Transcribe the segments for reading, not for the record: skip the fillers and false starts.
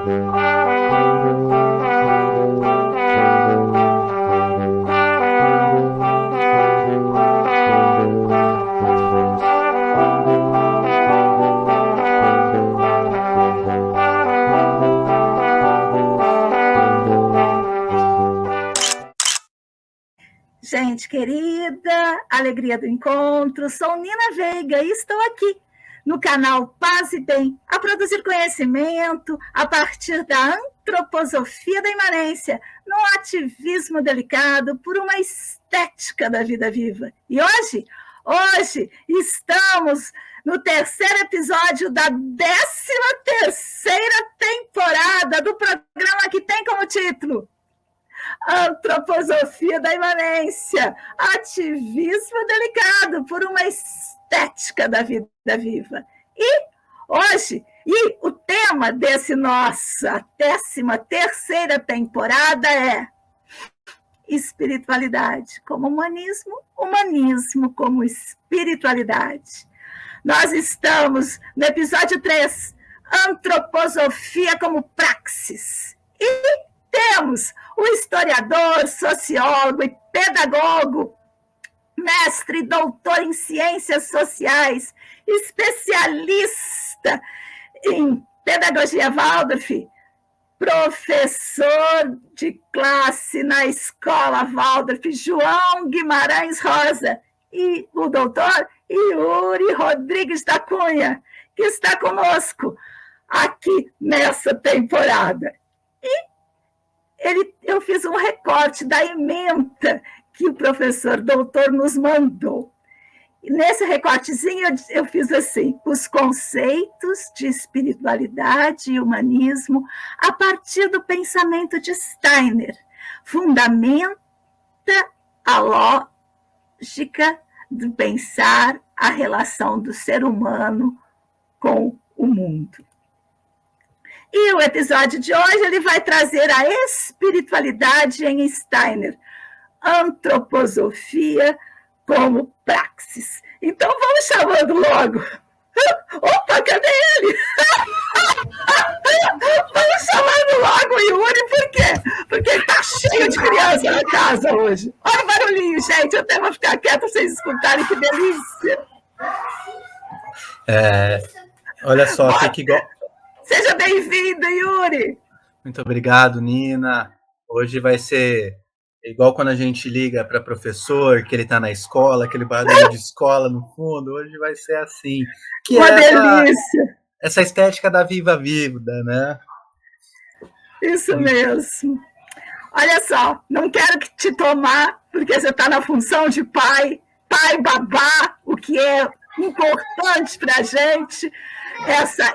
Gente querida, alegria do encontro, sou Nina Veiga e estou aqui no canal Paz e Bem, a produzir conhecimento a partir da antroposofia da imanência, num ativismo delicado por uma estética da vida viva. E hoje estamos no terceiro episódio da 13ª temporada do programa que tem como título Antroposofia da imanência, ativismo delicado por uma estética da vida viva. E o tema desse nossa 13ª temporada é espiritualidade como humanismo, humanismo como espiritualidade. Nós estamos no episódio 3, antroposofia como praxis. E temos o historiador, sociólogo e pedagogo, mestre e doutor em ciências sociais, especialista em pedagogia Waldorf, professor de classe na escola Waldorf, João Guimarães Rosa, e o doutor Yuri Rodrigues da Cunha, que está conosco aqui nessa temporada. E eu fiz um recorte da ementa que o professor doutor nos mandou. E nesse recortezinho eu fiz assim: os conceitos de espiritualidade e humanismo a partir do pensamento de Steiner, fundamenta a lógica do pensar a relação do ser humano com o mundo. E o episódio de hoje ele vai trazer a espiritualidade em Steiner, antroposofia como praxis. Então vamos chamando logo. Opa, cadê ele? Vamos chamando logo o Yuri, por quê? Porque ele está cheio de criança na casa hoje. Olha o barulhinho, gente, eu até vou ficar quieta para vocês escutarem, que delícia. Olha só, fica igual... Seja bem-vindo, Yuri! Muito obrigado, Nina. Hoje vai ser igual quando a gente liga para professor, que ele está na escola, aquele barulho de escola no fundo. Hoje vai ser assim. Que uma delícia! Essa estética da Viva Vida, né? Isso mesmo. Olha só, não quero te tomar, porque você está na função de pai, babá, o que é importante para a gente.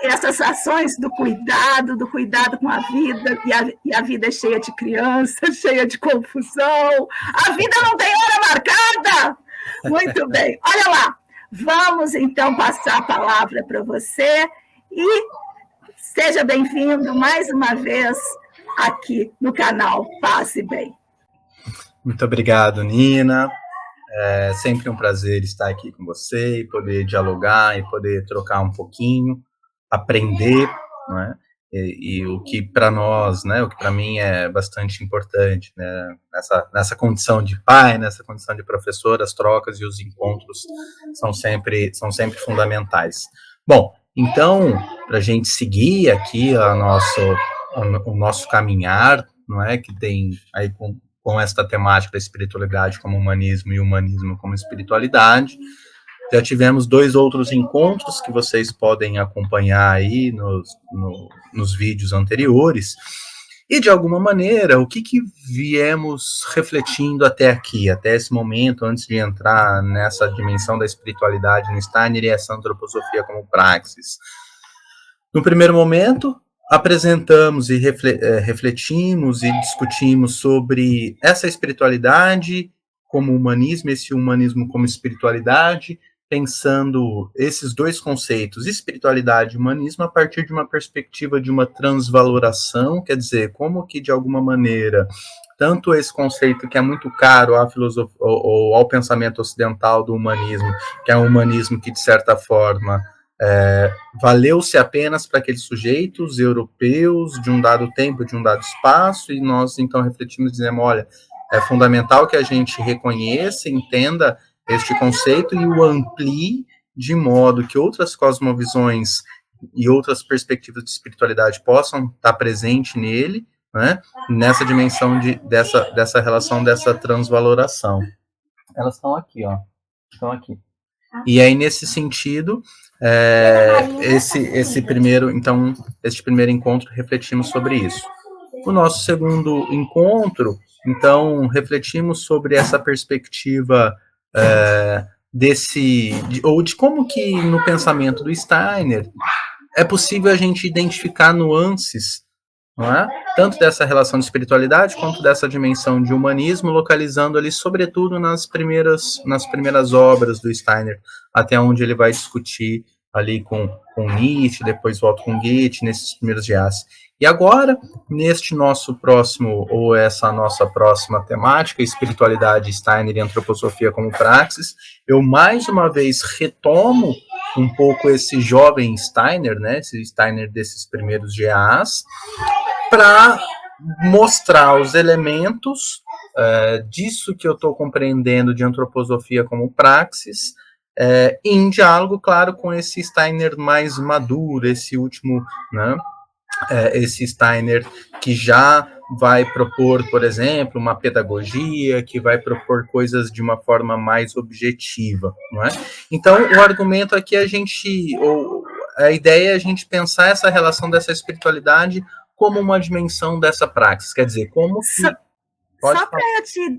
Essas ações do cuidado com a vida, e a vida é cheia de crianças, cheia de confusão, a vida não tem hora marcada. Muito bem, olha lá, vamos então passar a palavra para você e seja bem-vindo mais uma vez aqui no canal Paz e Bem. Muito obrigado, Nina. É sempre um prazer estar aqui com você e poder dialogar e poder trocar um pouquinho, aprender, né? E o que para nós, né, o que para mim é bastante importante, né, nessa condição de pai, nessa condição de professor, as trocas e os encontros são sempre fundamentais. Bom, então, para a gente seguir aqui o nosso caminhar, não é, que tem aí com esta temática da espiritualidade como humanismo e humanismo como espiritualidade. Já tivemos 2 outros encontros que vocês podem acompanhar aí nos vídeos anteriores. E, de alguma maneira, o que viemos refletindo até aqui, até esse momento, antes de entrar nessa dimensão da espiritualidade no Steiner e essa antroposofia como praxis? No primeiro momento, apresentamos e refletimos e discutimos sobre essa espiritualidade como humanismo, esse humanismo como espiritualidade, pensando esses 2 conceitos, espiritualidade e humanismo, a partir de uma perspectiva de uma transvaloração, quer dizer, como que, de alguma maneira, tanto esse conceito que é muito caro à filosofia ou ao pensamento ocidental do humanismo, que é um humanismo que, de certa forma, valeu-se apenas para aqueles sujeitos europeus de um dado tempo, de um dado espaço, e nós então refletimos e dizemos, olha, é fundamental que a gente reconheça, entenda este conceito e o amplie de modo que outras cosmovisões e outras perspectivas de espiritualidade possam estar presentes nele, né, nessa dimensão dessa relação, dessa transvaloração. Elas estão aqui, ó. Estão aqui. E aí, nesse sentido, este primeiro encontro, refletimos sobre isso. O nosso segundo encontro, então, refletimos sobre essa perspectiva de como que no pensamento do Steiner é possível a gente identificar nuances, não é? Tanto dessa relação de espiritualidade quanto dessa dimensão de humanismo, localizando ali, sobretudo, nas primeiras obras do Steiner, até onde ele vai discutir ali com Nietzsche, depois volta com Goethe, nesses primeiros dias. E agora, neste nosso próximo, ou essa nossa próxima temática, espiritualidade, Steiner e antroposofia como praxis, eu mais uma vez retomo um pouco esse jovem Steiner, né, esse Steiner desses primeiros GAs, para mostrar os elementos disso que eu estou compreendendo de antroposofia como praxis, em diálogo, claro, com esse Steiner mais maduro, esse último, né, esse Steiner que já vai propor, por exemplo, uma pedagogia, que vai propor coisas de uma forma mais objetiva, não é? Então, o argumento aqui a ideia é a gente pensar essa relação dessa espiritualidade como uma dimensão dessa praxis, quer dizer, como que... Só para eu te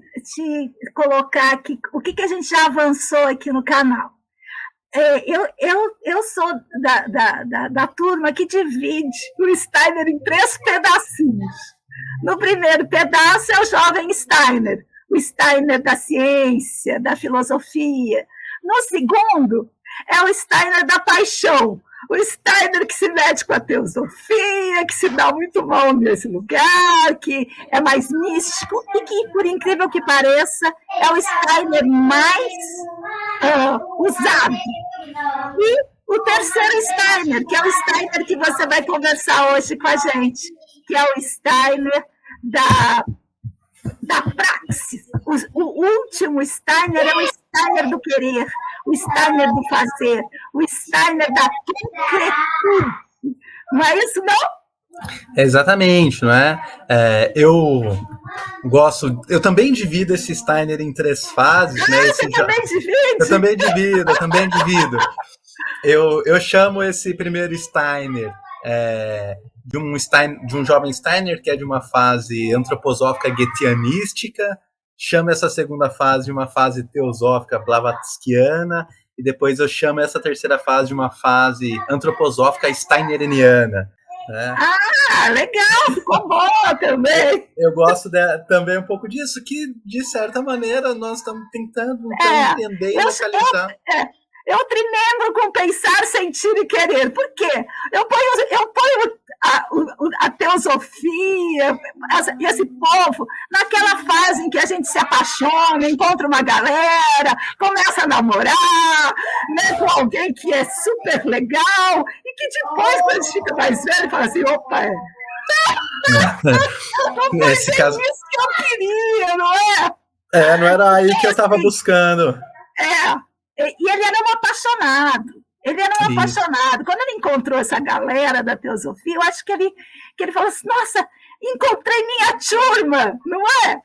colocar aqui, o que a gente já avançou aqui no canal. Eu sou da turma que divide o Steiner em 3 pedacinhos. No primeiro pedaço é o jovem Steiner, o Steiner da ciência, da filosofia. No segundo é o Steiner da paixão, o Steiner que se mete com a teosofia, que se dá muito mal nesse lugar, que é mais místico e que, por incrível que pareça, é o Steiner mais usado. E o terceiro Steiner, que é o Steiner que você vai conversar hoje com a gente, que é o Steiner da praxis. O último Steiner é o Steiner do querer, o Steiner do fazer, o Steiner da concretude. Não é isso, não? Exatamente, não é? Eu também divido esse Steiner em 3 fases. Né? Você também divide? Eu também divido. Eu chamo esse primeiro Steiner de um jovem Steiner, que é de uma fase antroposófica goetheanística, chamo essa segunda fase de uma fase teosófica blavatskiana, e depois eu chamo essa terceira fase de uma fase antroposófica steineriana. Né? Ah, legal, ficou bom também. Eu gosto também um pouco disso, que de certa maneira nós estamos tentando entender e localizar. Eu trimembro com pensar, sentir e querer. Por quê? Eu ponho a teosofia, esse povo, naquela fase em que a gente se apaixona, encontra uma galera, começa a namorar, né, com alguém que é super legal, e que depois, quando a gente fica mais velho, fala assim, opa, não foi Nesse caso... isso que eu queria, não é? Não era aí que eu estava buscando. E ele era um apaixonado. Apaixonado. Quando ele encontrou essa galera da teosofia, eu acho que ele falou assim, nossa, encontrei minha turma, não é?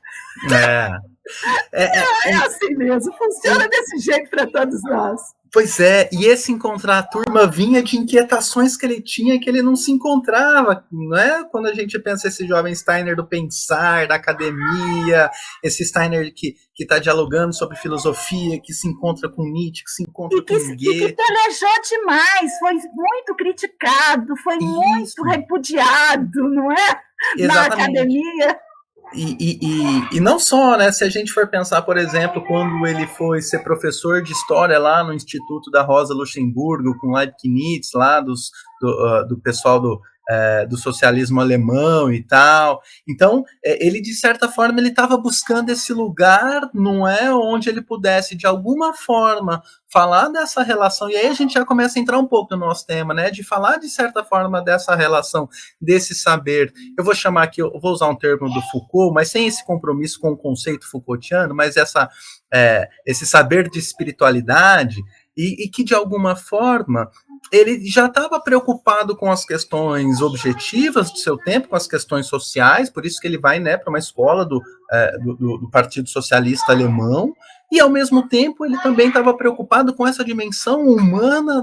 É assim mesmo, funciona desse jeito para todos nós. Pois é, e esse encontrar a turma vinha de inquietações que ele tinha que ele não se encontrava, não é? Quando a gente pensa esse jovem Steiner do pensar, da academia, esse Steiner que está dialogando sobre filosofia, que se encontra com Nietzsche, que se encontra com Goethe. E que pelejou demais, foi muito criticado, foi muito repudiado, não é? Exatamente. Na academia. E não só, né? Se a gente for pensar, por exemplo, quando ele foi ser professor de história lá no Instituto da Rosa Luxemburgo, com Leibniz, lá do pessoal do socialismo alemão e tal. Então, ele, de certa forma, ele estava buscando esse lugar, não é, onde ele pudesse, de alguma forma, falar dessa relação, e aí a gente já começa a entrar um pouco no nosso tema, né, de falar, de certa forma, dessa relação, desse saber, eu vou chamar aqui, eu vou usar um termo do Foucault, mas sem esse compromisso com o conceito Foucaultiano, mas esse saber de espiritualidade, e que, de alguma forma, ele já estava preocupado com as questões objetivas do seu tempo, com as questões sociais, por isso que ele vai, né, para uma escola do Partido Socialista Alemão, e, ao mesmo tempo, ele também estava preocupado com essa dimensão humana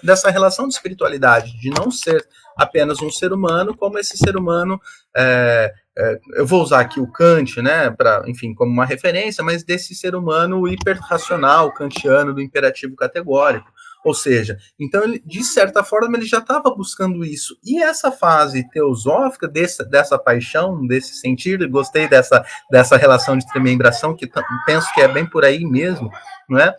dessa relação de espiritualidade, de não ser apenas um ser humano, como esse ser humano, eu vou usar aqui o Kant, né, enfim, como uma referência, mas desse ser humano hiperracional, kantiano, do imperativo categórico. Ou seja, então, ele, de certa forma, ele já estava buscando isso. E essa fase teosófica, dessa paixão, desse sentir, gostei dessa relação de desmembração, que penso que é bem por aí mesmo, não é?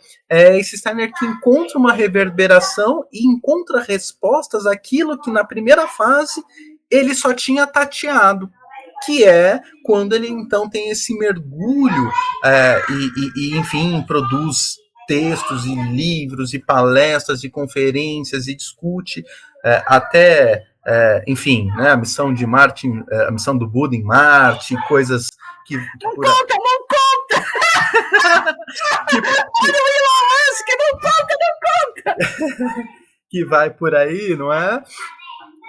Esse Steiner que encontra uma reverberação e encontra respostas àquilo que, na primeira fase, ele só tinha tateado, que é quando ele, então, tem esse mergulho enfim, produz textos e livros e palestras e conferências e discute até, enfim, né, a missão de Marte, a missão do Buda em Marte, coisas que não conta! Olha o Elon Musk, não conta! Que vai por aí, não é?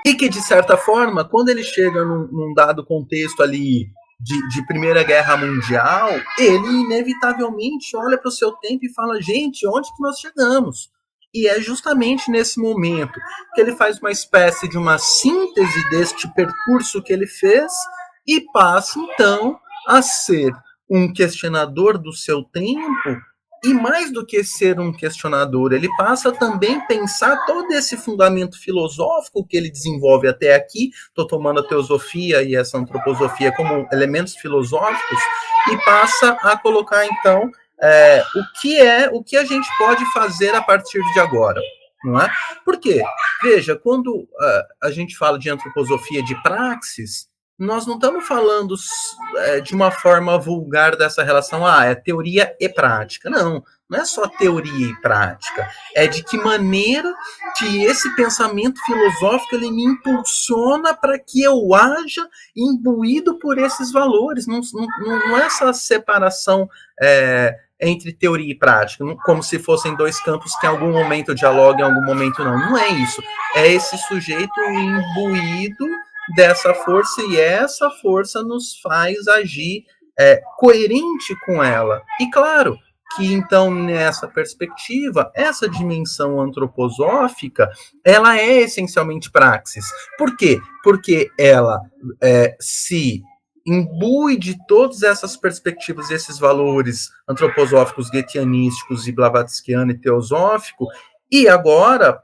E que, de certa forma, quando ele chega num dado contexto ali de Primeira Guerra Mundial, ele inevitavelmente olha para o seu tempo e fala, gente, onde que nós chegamos? E é justamente nesse momento que ele faz uma espécie de uma síntese deste percurso que ele fez e passa, então, a ser um questionador do seu tempo. E mais do que ser um questionador, ele passa também a pensar todo esse fundamento filosófico que ele desenvolve até aqui. Estou tomando a teosofia e essa antroposofia como elementos filosóficos e passa a colocar, então, o que a gente pode fazer a partir de agora. Não é? Por quê? Veja, quando a gente fala de antroposofia de praxis, nós não estamos falando de uma forma vulgar dessa relação, é teoria e prática. Não é só teoria e prática. É de que maneira que esse pensamento filosófico ele me impulsiona para que eu haja imbuído por esses valores. Não é essa separação entre teoria e prática, como se fossem dois campos que em algum momento dialogam, em algum momento não. Não é isso. É esse sujeito imbuído dessa força, e essa força nos faz agir coerente com ela. E claro que, então, nessa perspectiva, essa dimensão antroposófica, ela é essencialmente praxis. Por quê? Porque ela se imbui de todas essas perspectivas, esses valores antroposóficos, goetheanísticos e blavatskiano e teosófico, e agora,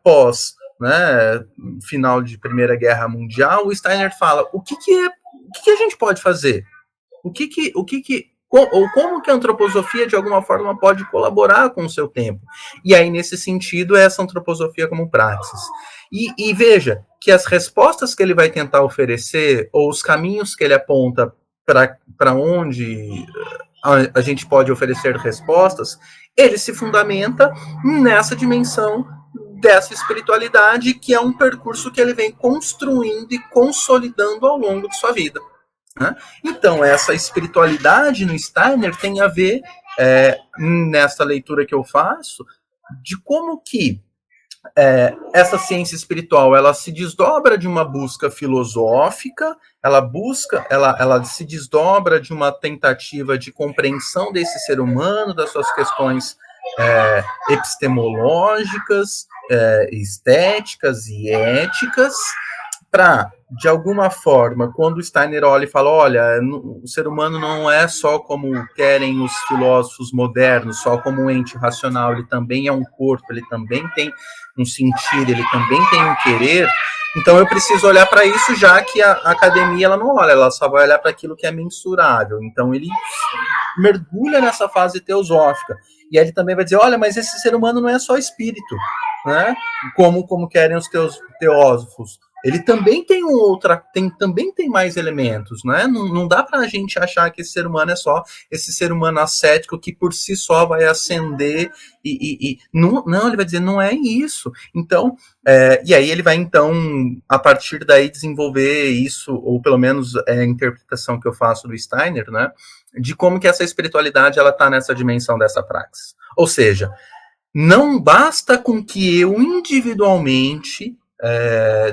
né, final de Primeira Guerra Mundial, o Steiner fala, o que a gente pode fazer? Como que a antroposofia, de alguma forma, pode colaborar com o seu tempo? E aí, nesse sentido, essa antroposofia como praxis. E veja que as respostas que ele vai tentar oferecer, ou os caminhos que ele aponta para onde a gente pode oferecer respostas, ele se fundamenta nessa dimensão dessa espiritualidade, que é um percurso que ele vem construindo e consolidando ao longo de sua vida. Né? Então, essa espiritualidade no Steiner tem a ver, nessa leitura que eu faço, de como que essa ciência espiritual ela se desdobra de uma busca filosófica, ela se desdobra de uma tentativa de compreensão desse ser humano, das suas questões epistemológicas, estéticas e éticas, para, de alguma forma, quando o Steiner olha e fala, olha, o ser humano não é só como querem os filósofos modernos, só como um ente racional, ele também é um corpo, ele também tem um sentir, ele também tem um querer, então eu preciso olhar para isso, já que a academia ela não olha, ela só vai olhar para aquilo que é mensurável, então ele mergulha nessa fase teosófica, e aí ele também vai dizer, olha, mas esse ser humano não é só espírito, né? Como querem os teósofos, ele também tem também tem mais elementos, né? Não dá para a gente achar que esse ser humano é só esse ser humano ascético que por si só vai ascender não, ele vai dizer, não é isso. Então, e aí ele vai, então, a partir daí, desenvolver isso, ou pelo menos a interpretação que eu faço do Steiner, né, de como que essa espiritualidade ela está nessa dimensão dessa praxis. Ou seja, não basta com que eu individualmente,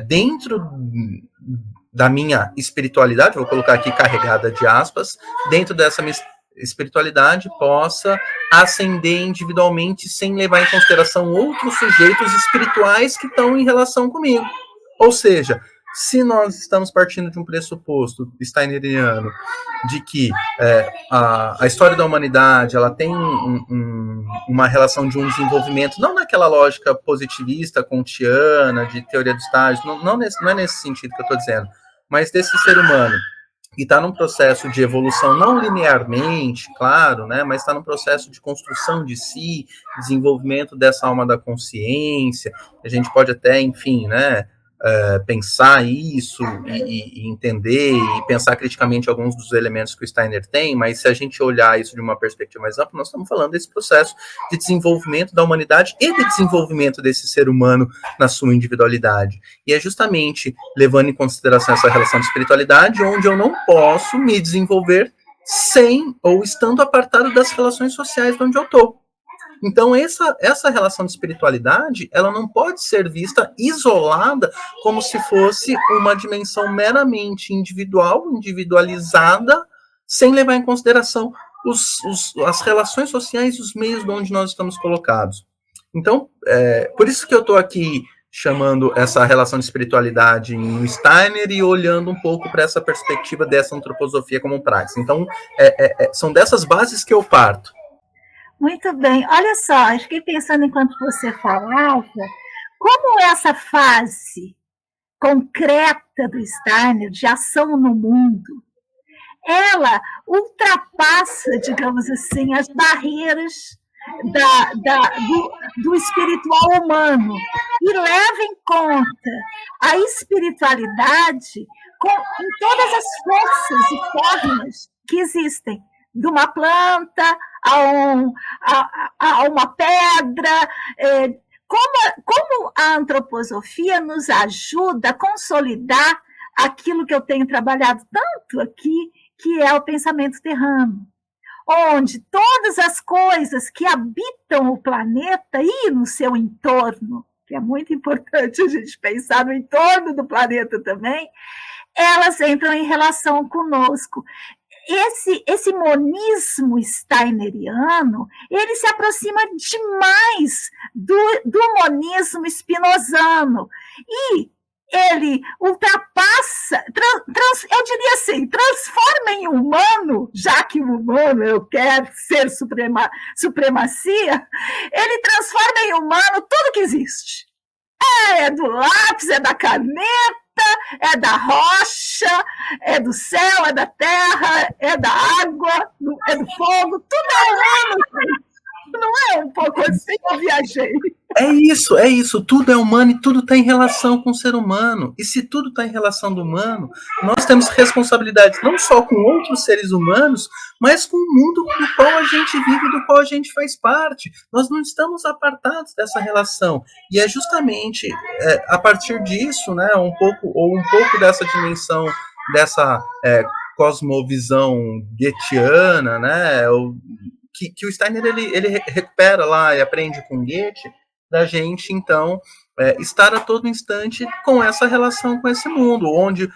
dentro da minha espiritualidade, vou colocar aqui carregada de aspas, dentro dessa minha espiritualidade possa ascender individualmente sem levar em consideração outros sujeitos espirituais que estão em relação comigo. Ou seja, se nós estamos partindo de um pressuposto steineriano de que a história da humanidade ela tem uma relação de um desenvolvimento, não naquela lógica positivista, kantiana, de teoria dos estágios, não é nesse sentido que eu estou dizendo, mas desse ser humano que está num processo de evolução não linearmente, claro, né, mas está num processo de construção de si, desenvolvimento dessa alma da consciência. A gente pode até, enfim, né, pensar isso e entender e pensar criticamente alguns dos elementos que o Steiner tem, mas se a gente olhar isso de uma perspectiva mais ampla, nós estamos falando desse processo de desenvolvimento da humanidade e de desenvolvimento desse ser humano na sua individualidade. E é justamente levando em consideração essa relação de espiritualidade onde eu não posso me desenvolver sem ou estando apartado das relações sociais de onde eu estou. Então, essa relação de espiritualidade, ela não pode ser vista isolada como se fosse uma dimensão meramente individual, individualizada, sem levar em consideração as relações sociais e os meios de onde nós estamos colocados. Então, por isso que eu estou aqui chamando essa relação de espiritualidade em Steiner e olhando um pouco para essa perspectiva dessa antroposofia como praxis. Então, são dessas bases que eu parto. Muito bem. Olha só, eu fiquei pensando enquanto você falava, como essa fase concreta do Steiner, de ação no mundo, ela ultrapassa, digamos assim, as barreiras do espiritual humano e leva em conta a espiritualidade em todas as forças e formas que existem, de uma planta a uma pedra. Como a antroposofia nos ajuda a consolidar aquilo que eu tenho trabalhado tanto aqui, que é o pensamento terrano, onde todas as coisas que habitam o planeta e no seu entorno, que é muito importante a gente pensar no entorno do planeta também, elas entram em relação conosco. Esse monismo steineriano, ele se aproxima demais do monismo spinozano e ele ultrapassa, eu diria assim, transforma em humano, já que o humano eu quero ser supremacia, ele transforma em humano tudo que existe. É do lápis, é da caneta, é da rocha, é do céu, é da terra, é da água, é do fogo, tudo é humano. Não é um pouco assim, eu viajei. É isso, tudo é humano e tudo está em relação com o ser humano. E se tudo está em relação do humano, nós temos responsabilidades não só com outros seres humanos, mas com o mundo do qual a gente vive, do qual a gente faz parte. Nós não estamos apartados dessa relação. E é justamente a partir disso, né, um pouco dessa dimensão, dessa cosmovisão goetheana, né, que o Steiner ele recupera lá e aprende com Goethe, da gente, então, estar a todo instante com essa relação com esse mundo, onde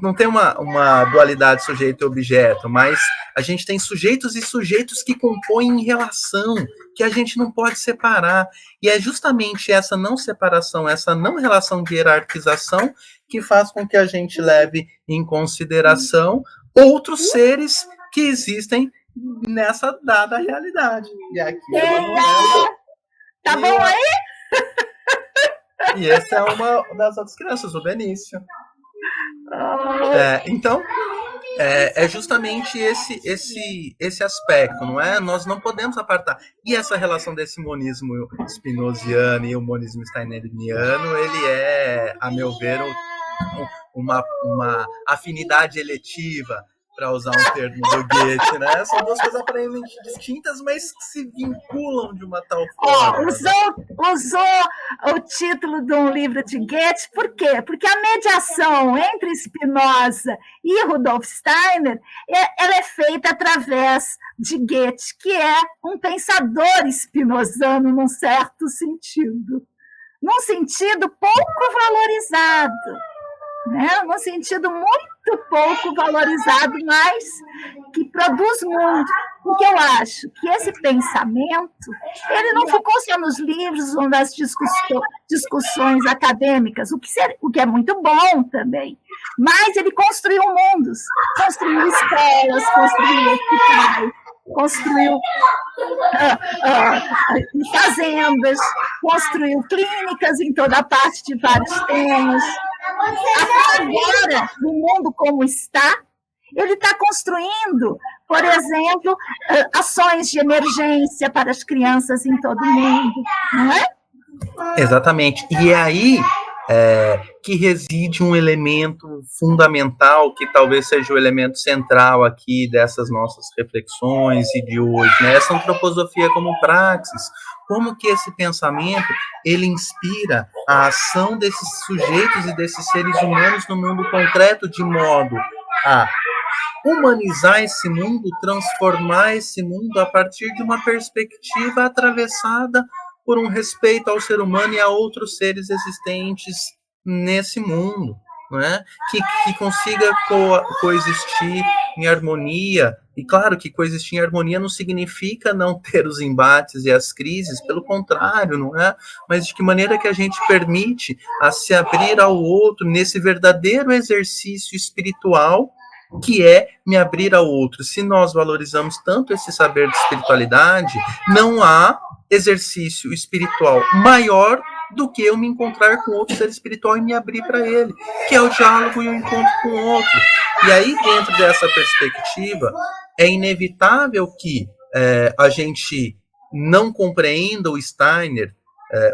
não tem uma dualidade sujeito e objeto, mas a gente tem sujeitos e sujeitos que compõem em relação, que a gente não pode separar. E é justamente essa não separação, essa não relação de hierarquização, que faz com que a gente leve em consideração outros seres que existem nessa dada realidade. E aqui tá bom aí? E essa é uma das outras crianças, o Benício. Então, É justamente esse aspecto, não é? Nós não podemos apartar. E essa relação desse monismo spinoziano e o monismo steineriano, ele é, a meu ver, uma afinidade eletiva, para usar um termo do Goethe, né? São duas coisas aparentemente distintas, mas que se vinculam de uma tal forma. Usou o título de um livro de Goethe, por quê? Porque a mediação entre Spinoza e Rudolf Steiner ela é feita através de Goethe, que é um pensador spinozano num certo sentido, num sentido pouco valorizado, né? Num sentido muito pouco valorizado, mas que produz muito. Porque eu acho que esse pensamento ele não ficou só nos livros ou nas discussões acadêmicas, o que é muito bom também, mas ele construiu mundos, construiu escolas, construiu hospitais, construiu fazendas, construiu clínicas em toda parte de vários temas. Agora, no mundo como está, ele está construindo, por exemplo, ações de emergência para as crianças em todo o mundo, não é? Exatamente. E é aí que reside um elemento fundamental, que talvez seja o elemento central aqui dessas nossas reflexões e de hoje, né? Essa antroposofia como praxis. Como que esse pensamento, ele inspira a ação desses sujeitos e desses seres humanos no mundo concreto, de modo a humanizar esse mundo, transformar esse mundo a partir de uma perspectiva atravessada por um respeito ao ser humano e a outros seres existentes nesse mundo, não é? Que consiga coexistir em harmonia. E claro que coexistir em harmonia não significa não ter os embates e as crises, pelo contrário, não é? Mas de que maneira que a gente permite a se abrir ao outro nesse verdadeiro exercício espiritual, que é me abrir ao outro. Se nós valorizamos tanto esse saber de espiritualidade, não há exercício espiritual maior do que eu me encontrar com outro ser espiritual e me abrir para ele, que é o diálogo e o encontro com o outro. E aí, dentro dessa perspectiva, é inevitável que a gente não compreenda o Steiner,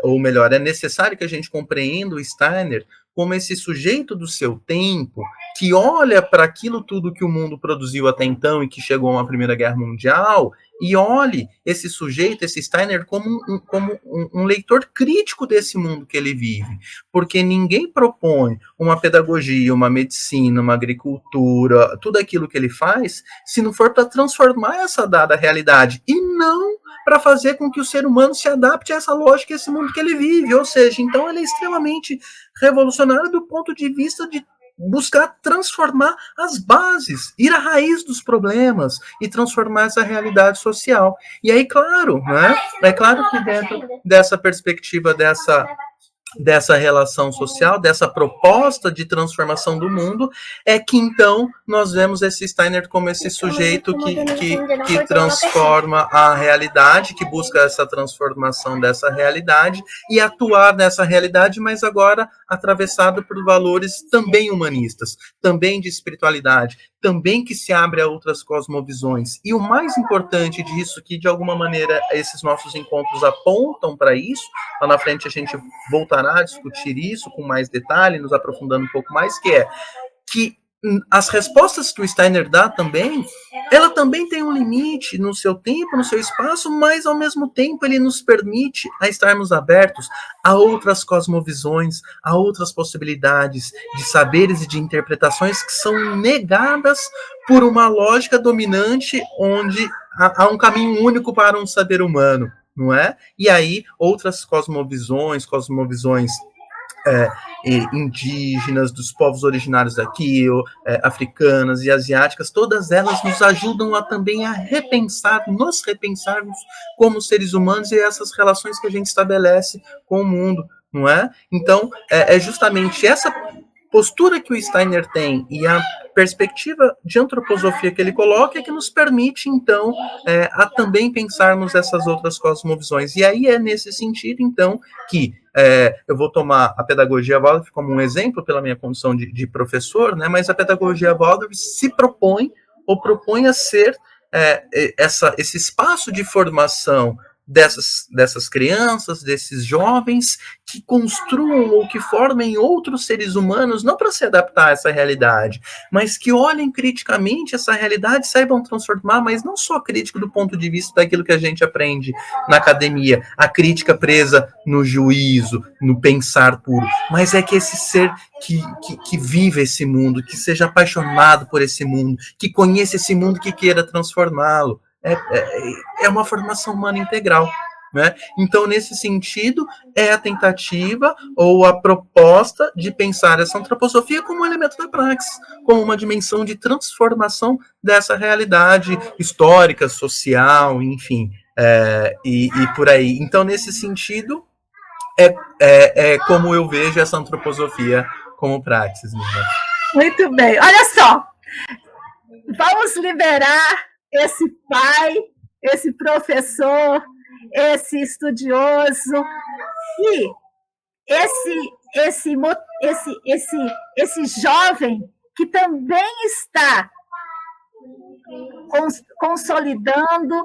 ou melhor, é necessário que a gente compreenda o Steiner como esse sujeito do seu tempo, que olha para aquilo tudo que o mundo produziu até então e que chegou a uma Primeira Guerra Mundial, e olhe esse sujeito, esse Steiner, como um leitor crítico desse mundo que ele vive. Porque ninguém propõe uma pedagogia, uma medicina, uma agricultura, tudo aquilo que ele faz, se não for para transformar essa dada realidade, e não para fazer com que o ser humano se adapte a essa lógica, a esse mundo que ele vive. Ou seja, então ele é extremamente revolucionário do ponto de vista de buscar transformar as bases, ir à raiz dos problemas e transformar essa realidade social. E aí, claro, né? É claro que dentro dessa perspectiva, dessa relação social, dessa proposta de transformação do mundo, é que então nós vemos esse Steiner como esse sujeito que transforma a realidade, que busca essa transformação dessa realidade e atuar nessa realidade, mas agora atravessado por valores também humanistas, também de espiritualidade, também que se abre a outras cosmovisões. E o mais importante disso, que de alguma maneira esses nossos encontros apontam para isso, lá na frente a gente voltará a discutir isso com mais detalhe, nos aprofundando um pouco mais, que é que as respostas que o Steiner dá também, ela também tem um limite no seu tempo, no seu espaço, mas ao mesmo tempo ele nos permite a estarmos abertos a outras cosmovisões, a outras possibilidades de saberes e de interpretações que são negadas por uma lógica dominante onde há um caminho único para um saber humano, não é? E aí outras cosmovisões indígenas, dos povos originários daqui, africanas e asiáticas, todas elas nos ajudam também a nos repensarmos como seres humanos e essas relações que a gente estabelece com o mundo, não é? Então, é justamente postura que o Steiner tem e a perspectiva de antroposofia que ele coloca é que nos permite, então, a também pensarmos essas outras cosmovisões. E aí é nesse sentido, então, que eu vou tomar a pedagogia Waldorf como um exemplo pela minha condição de professor, né, mas a pedagogia Waldorf se propõe ou propõe a ser esse espaço de formação dessas crianças, desses jovens que construam ou que formem outros seres humanos, não para se adaptar a essa realidade, mas que olhem criticamente essa realidade, saibam transformar, mas não só crítico do ponto de vista daquilo que a gente aprende na academia, a crítica presa no juízo, no pensar puro, mas é que esse ser que vive esse mundo, que seja apaixonado por esse mundo, que conheça esse mundo, que queira transformá-lo. É uma formação humana integral, né? Então, nesse sentido, é a tentativa ou a proposta de pensar essa antroposofia como um elemento da praxis, como uma dimensão de transformação dessa realidade histórica, social, enfim, e por aí. Então, nesse sentido, é como eu vejo essa antroposofia como praxis. Né? Muito bem. Olha só, vamos liberar esse pai, esse professor, esse estudioso e esse jovem que também está consolidando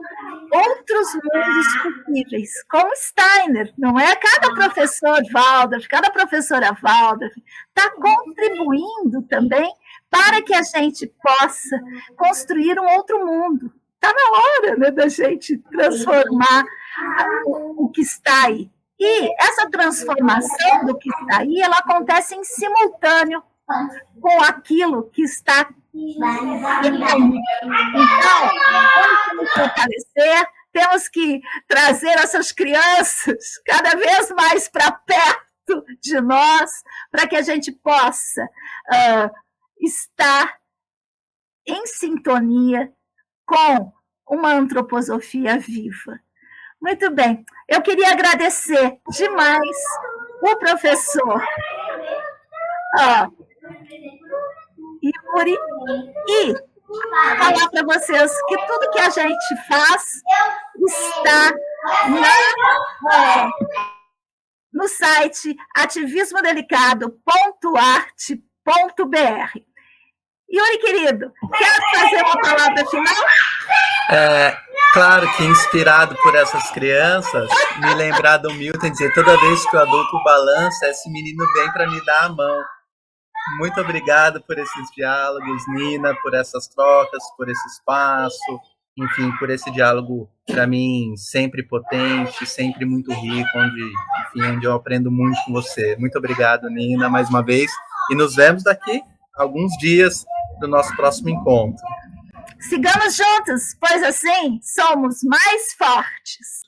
outros mundos possíveis, como Steiner, não é? Cada professor Waldorf, cada professora Waldorf está contribuindo também para que a gente possa construir um outro mundo. Está na hora, né, da gente transformar o que está aí. E essa transformação do que está aí, ela acontece em simultâneo com aquilo que está. Então, temos que fortalecer, temos que trazer essas crianças cada vez mais para perto de nós, para que a gente possa estar em sintonia com uma antroposofia viva. Muito bem, eu queria agradecer demais o professor Yuri e falar para vocês que tudo que a gente faz está no site ativismodelicado.arte.br. Yuri, querido, quer fazer uma palavra final? Claro que inspirado por essas crianças, me lembrar do Milton dizer, toda vez que o adulto balança, esse menino vem para me dar a mão. Muito obrigado por esses diálogos, Nina, por essas trocas, por esse espaço, enfim, por esse diálogo, para mim, sempre potente, sempre muito rico, onde eu aprendo muito com você. Muito obrigado, Nina, mais uma vez, e nos vemos daqui a alguns dias do nosso próximo encontro. Sigamos juntos, pois assim somos mais fortes.